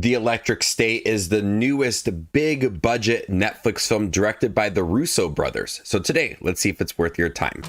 The Electric State is the newest big budget Netflix film directed by the Russo brothers. So today, let's see if it's worth your time.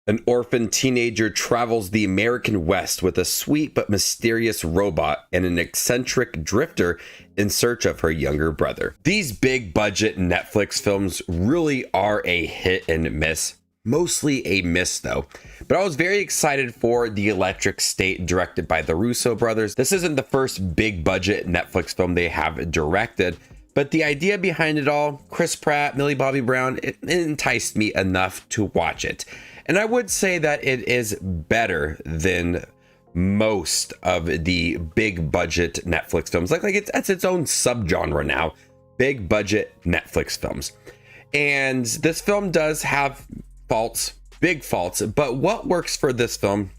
An orphaned teenager travels the American West with a sweet but mysterious robot and an eccentric drifter in search of her younger brother. These big budget Netflix films really are a hit and miss. Mostly a miss though. But I was very excited for The Electric State, directed by the Russo brothers. This isn't the first big budget Netflix film they have directed, but the idea behind it all, Chris Pratt, Millie Bobby Brown, it enticed me enough to watch it. And I would say that it is better than most of the big budget Netflix films. Like it's its own subgenre now, big budget Netflix films. And this film does have faults, big faults, but what works for this film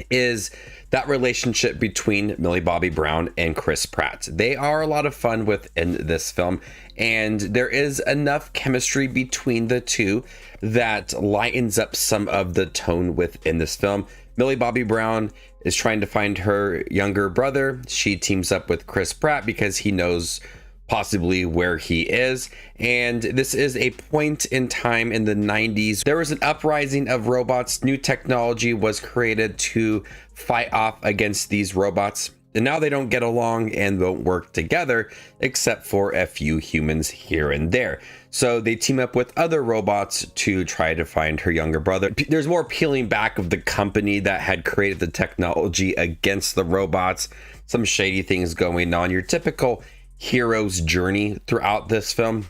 is that relationship between Millie Bobby Brown and Chris Pratt. They are a lot of fun within this film, and there is enough chemistry between the two that lightens up some of the tone within this film. Millie Bobby Brown is trying to find her younger brother. She teams up with Chris Pratt because he knows possibly where he is. And this is a point in time in the 90s. There was an uprising of robots. New technology was created to fight off against these robots. And now they don't get along and won't work together, except for a few humans here and there. So they team up with other robots to try to find her younger brother. There's more peeling back of the company that had created the technology against the robots. Some shady things going on. Your typical hero's journey throughout this film,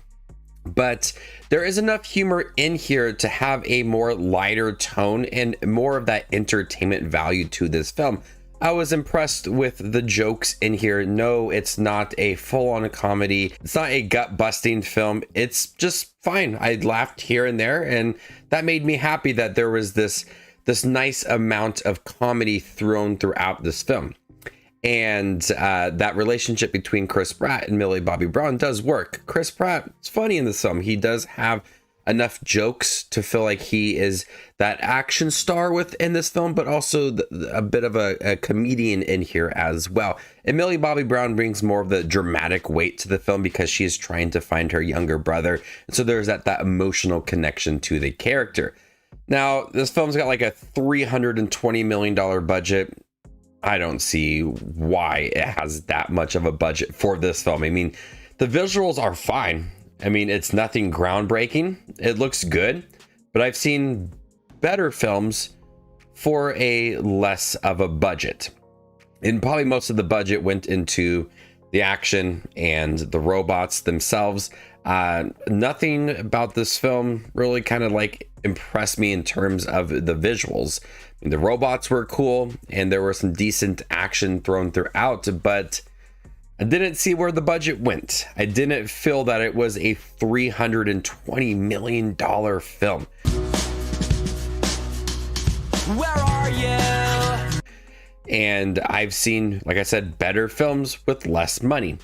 but there is enough humor in here to have a more lighter tone and more of that entertainment value to this film. I was impressed with the jokes in here. No, it's not a full-on comedy. It's not a gut-busting film. It's just fine. I laughed here and there, and that made me happy that there was this nice amount of comedy thrown throughout this film. And that relationship between Chris Pratt and Millie Bobby Brown does work. Chris Pratt is funny in this film. He does have enough jokes to feel like he is that action star within this film, but also a bit of a comedian in here as well. And Millie Bobby Brown brings more of the dramatic weight to the film because she is trying to find her younger brother. And so there's that emotional connection to the character. Now, this film's got like a $320 million budget. I don't see why it has that much of a budget for this film. I mean, the visuals are fine. I mean, it's nothing groundbreaking. It looks good, but I've seen better films for a less of a budget. And probably most of the budget went into the action and the robots themselves. Nothing about this film really kind of like impressed me in terms of the visuals. I mean, the robots were cool and there was some decent action thrown throughout, but I didn't see where the budget went. I didn't feel that it was a $320 million film. Where are you? And I've seen, like I said, better films with less money.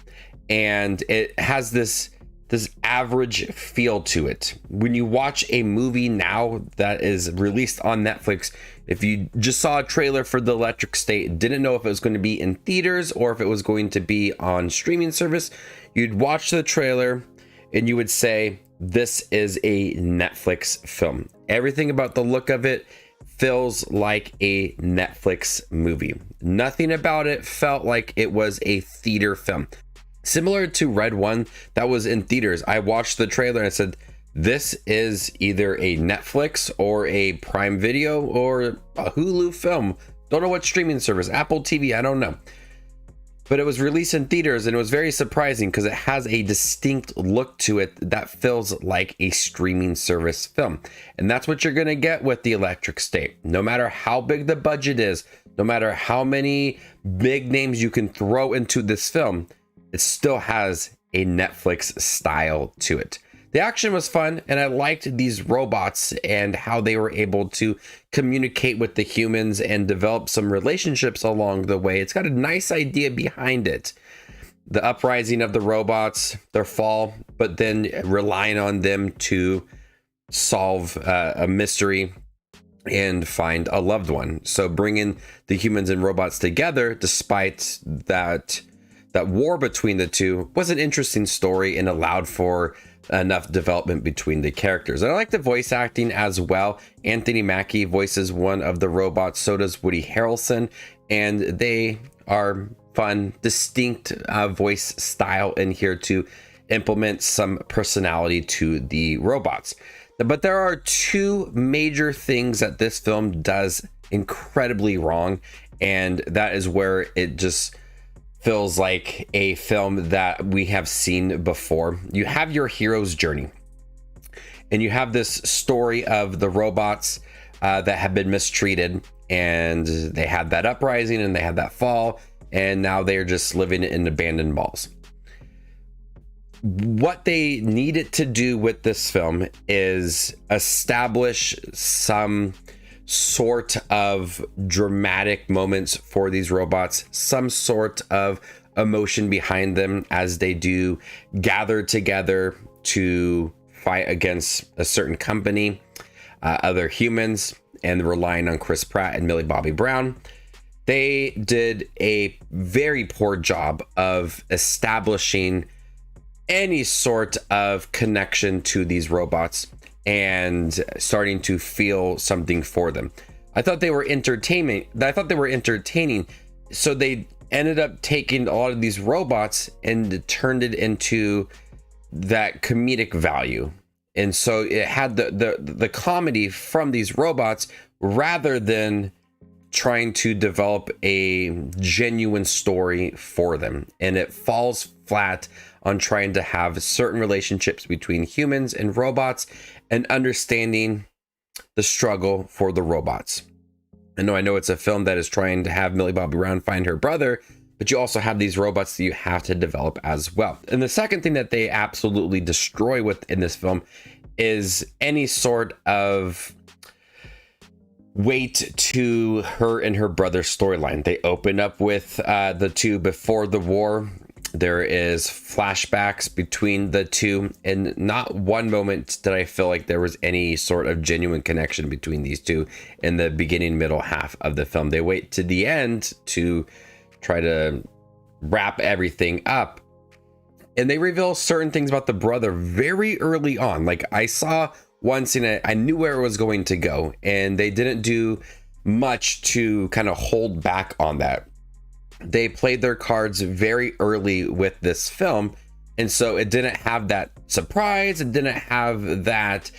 And it has this average feel to it. When you watch a movie now that is released on Netflix, if you just saw a trailer for The Electric State, didn't know if it was going to be in theaters or if it was going to be on streaming service, you'd watch the trailer and you would say, this is a Netflix film. Everything about the look of it feels like a Netflix movie. Nothing about it felt like it was a theater film. Similar to Red One that was in theaters, I watched the trailer and I said, this is either a Netflix or a Prime Video or a Hulu film. Don't know what streaming service, Apple TV, I don't know. But it was released in theaters and it was very surprising because it has a distinct look to it that feels like a streaming service film. And that's what you're going to get with The Electric State. No matter how big the budget is, no matter how many big names you can throw into this film, it still has a Netflix style to it. The action was fun, and I liked these robots and how they were able to communicate with the humans and develop some relationships along the way. It's got a nice idea behind it. The uprising of the robots, their fall, but then relying on them to solve a mystery and find a loved one. So bringing the humans and robots together, despite that war between the two, was an interesting story and allowed for enough development between the characters. And I like the voice acting as well. Anthony Mackie voices one of the robots, so does Woody Harrelson, and they are fun, distinct voice style in here to implement some personality to the robots. But there are two major things that this film does incredibly wrong, and that is where it just feels like a film that we have seen before. You have your hero's journey, and you have this story of the robots that have been mistreated, and they had that uprising and they had that fall, and now they're just living in abandoned malls. What they needed to do with this film is establish some sort of dramatic moments for these robots, some sort of emotion behind them as they do gather together to fight against a certain company, other humans, and relying on Chris Pratt and Millie Bobby Brown. They did a very poor job of establishing any sort of connection to these robots and starting to feel something for them. I thought they were entertaining, so they ended up taking a lot of these robots and turned it into that comedic value. And so it had the comedy from these robots rather than trying to develop a genuine story for them. And it falls flat on trying to have certain relationships between humans and robots and understanding the struggle for the robots. I know it's a film that is trying to have Millie Bobby Brown find her brother, but you also have these robots that you have to develop as well. And the second thing that they absolutely destroy within this film is any sort of weight to her and her brother's storyline. They open up with the two before the war. There is flashbacks between the two, and not one moment did I feel like there was any sort of genuine connection between these two in the beginning, middle half of the film. They wait to the end to try to wrap everything up, and they reveal certain things about the brother very early on. Like, I saw one scene, I knew where it was going to go, and they didn't do much to kind of hold back on that. They played their cards very early with this film, and so it didn't have that surprise. It didn't have that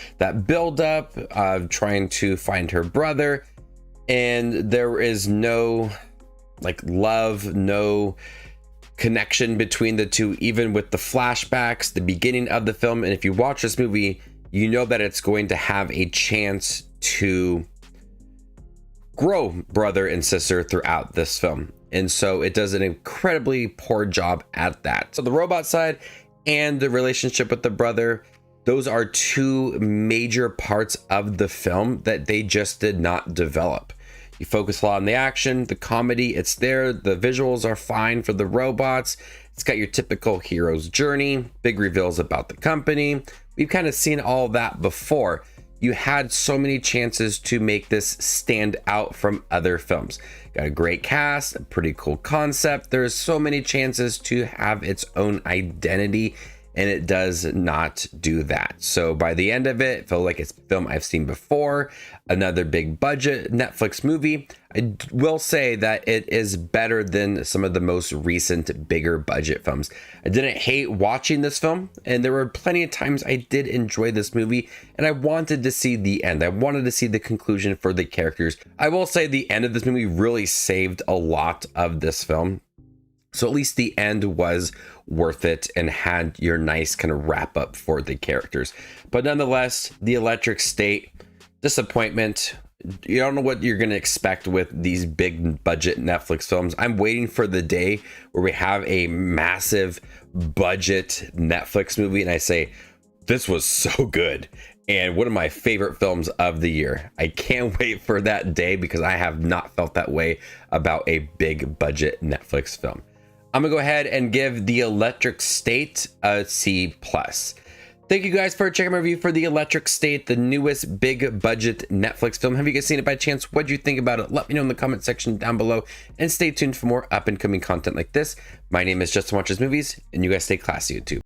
build up of trying to find her brother, and there is no love, no connection between the two, even with the flashbacks, the beginning of the film. And if you watch this movie, you know that it's going to have a chance to grow brother and sister throughout this film. And so it does an incredibly poor job at that. So the robot side and the relationship with the brother, those are two major parts of the film that they just did not develop. You focus a lot on the action, the comedy, it's there. The visuals are fine for the robots. It's got your typical hero's journey, big reveals about the company. We've kind of seen all that before. You had so many chances to make this stand out from other films. Got a great cast, a pretty cool concept. There's so many chances to have its own identity, and it does not do that. So by the end of it, it felt like it's a film I've seen before, another big budget Netflix movie. I will say that it is better than some of the most recent bigger budget films. I didn't hate watching this film, and there were plenty of times I did enjoy this movie, and I wanted to see the end. I wanted to see the conclusion for the characters. I will say the end of this movie really saved a lot of this film. So at least the end was worth it and had your nice kind of wrap up for the characters. But nonetheless, the electric state, disappointment. You don't know what you're going to expect with these big budget Netflix films. I'm waiting for the day where we have a massive budget Netflix movie and I say, this was so good and one of my favorite films of the year. I can't wait for that day because I have not felt that way about a big budget Netflix film. I'm gonna go ahead and give The Electric State a C+. Thank you guys for checking my review for The Electric State, the newest big budget Netflix film. Have you guys seen it by chance? What do you think about it? Let me know in the comment section down below, and stay tuned for more up and coming content like this. My name is Justin Watches Movies, and you guys stay classy, YouTube.